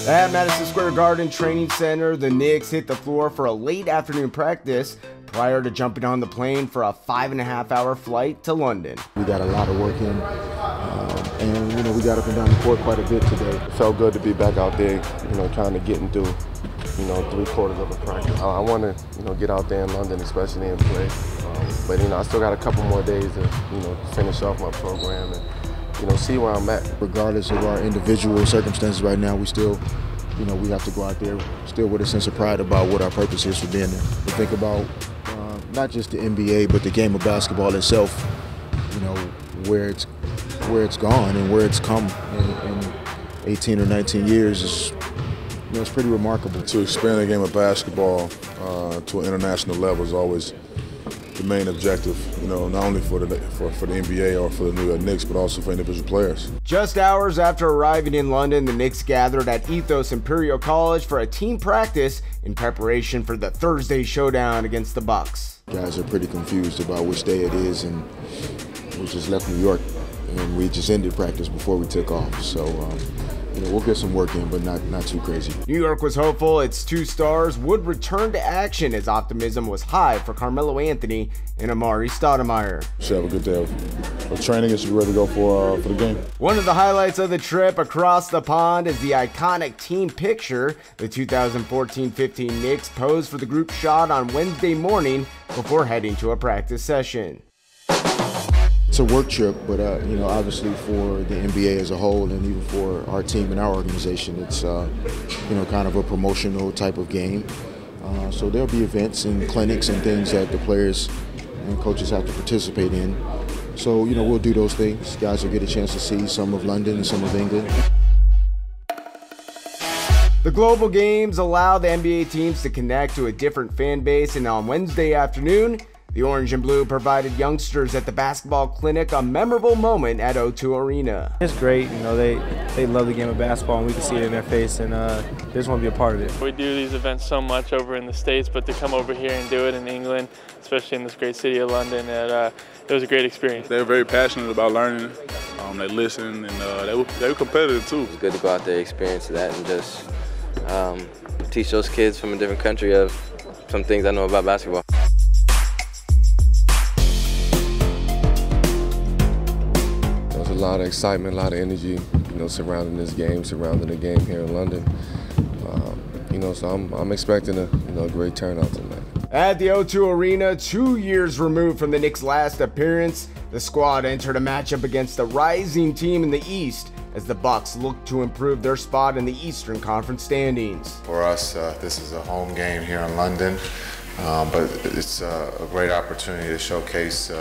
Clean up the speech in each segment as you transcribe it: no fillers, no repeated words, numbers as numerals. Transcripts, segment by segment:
At Madison Square Garden Training Center, the Knicks hit the floor for a late afternoon practice prior to jumping on the plane for a 5.5-hour flight to London. We got a lot of work in, and we got up and down the court quite a bit today. It felt good to be back out there, trying to get into, 3/4 of a practice. I want to, get out there in London, especially and play. But I still got a couple more days to, finish off my program and, see where I'm at. Regardless of our individual circumstances right now, we still, we have to go out there still with a sense of pride about what our purpose is for being there. We think about not just the NBA, but the game of basketball itself, where it's gone and where it's come in 18 or 19 years is, it's pretty remarkable. To expand the game of basketball to an international level is always the main objective, not only for the NBA or for the New York Knicks, but also for individual players. Just hours after arriving in London, the Knicks gathered at Ethos Imperial College for a team practice in preparation for the Thursday showdown against the Bucks. Guys are pretty confused about which day it is, and we just left New York and we just ended practice before we took off. So we'll get some work in, but not too crazy. New York was hopeful its two stars would return to action as optimism was high for Carmelo Anthony and Amari Stoudemire. Should have a good day of training and should be ready to go for the game. One of the highlights of the trip across the pond is the iconic team picture. The 2014-15 Knicks posed for the group shot on Wednesday morning before heading to a practice session. It's a work trip, but obviously for the NBA as a whole, and even for our team and our organization, it's kind of a promotional type of game. So there'll be events and clinics and things that the players and coaches have to participate in. So we'll do those things. Guys will get a chance to see some of London and some of England. The global games allow the NBA teams to connect to a different fan base, and on Wednesday afternoon, the Orange and Blue provided youngsters at the basketball clinic a memorable moment at O2 Arena. It's great, they love the game of basketball and we can see it in their face, and they just want to be a part of it. We do these events so much over in the States, but to come over here and do it in England, especially in this great city of London, it was a great experience. They're very passionate about learning, they listen, and they were competitive too. It's good to go out there, experience that, and just teach those kids from a different country of some things I know about basketball. A lot of excitement, a lot of energy, surrounding this game, surrounding the game here in London. So I'm expecting a great turnout tonight. At the O2 Arena, 2 years removed from the Knicks' last appearance, the squad entered a matchup against the rising team in the East as the Bucks look to improve their spot in the Eastern Conference standings. For us, this is a home game here in London, but it's a great opportunity to showcase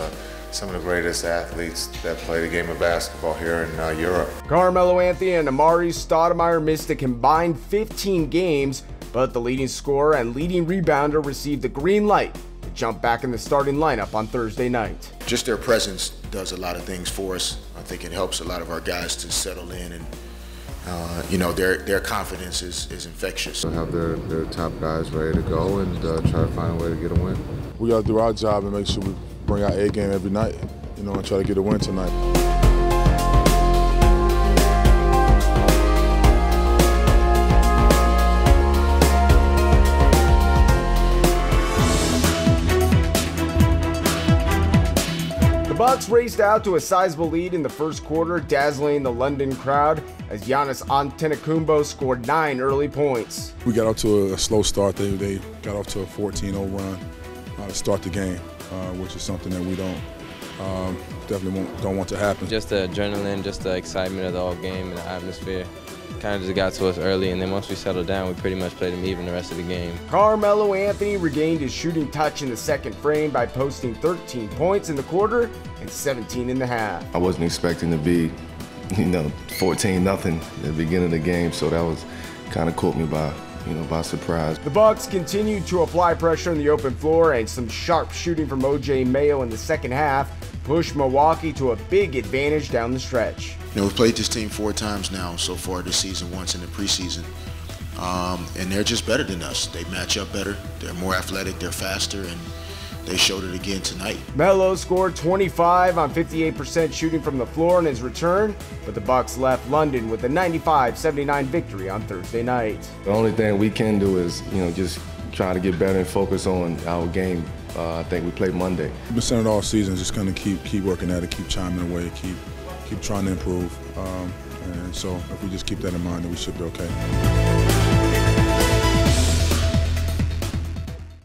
some of the greatest athletes that play the game of basketball here in Europe. Carmelo Anthony and Amari Stoudemire missed a combined 15 games, but the leading scorer and leading rebounder received the green light to jump back in the starting lineup on Thursday night. Just their presence does a lot of things for us. I think it helps a lot of our guys to settle in, and their confidence is infectious. Have their top guys ready to go and try to find a way to get a win. We got to do our job and make sure we bring our A game every night, and try to get a win tonight. The Bucks raced out to a sizable lead in the first quarter, dazzling the London crowd as Giannis Antetokounmpo scored 9 early points. We got off to a slow start. They got off to a 14-0 run to start the game, which is something that we definitely don't want to happen. Just the adrenaline, just the excitement of the whole game and the atmosphere kind of just got to us early, and then once we settled down, we pretty much played them even the rest of the game. Carmelo Anthony regained his shooting touch in the second frame by posting 13 points in the quarter and 17 in the half. I wasn't expecting to be, 14-0 at the beginning of the game, so that was kind of caught me by surprise. The Bucks continued to apply pressure on the open floor, and some sharp shooting from O.J. Mayo in the second half pushed Milwaukee to a big advantage down the stretch. We've played this team 4 times now so far this season, once in the preseason, and they're just better than us. They match up better, they're more athletic, they're faster, and they showed it again tonight. Melo scored 25 on 58% shooting from the floor in his return, but the Bucks left London with a 95-79 victory on Thursday night. The only thing we can do is, just try to get better and focus on our game. I think we played Monday. We've been saying it all season, just kind of keep working at it, keep chiming away, keep trying to improve. And so if we just keep that in mind, then we should be okay.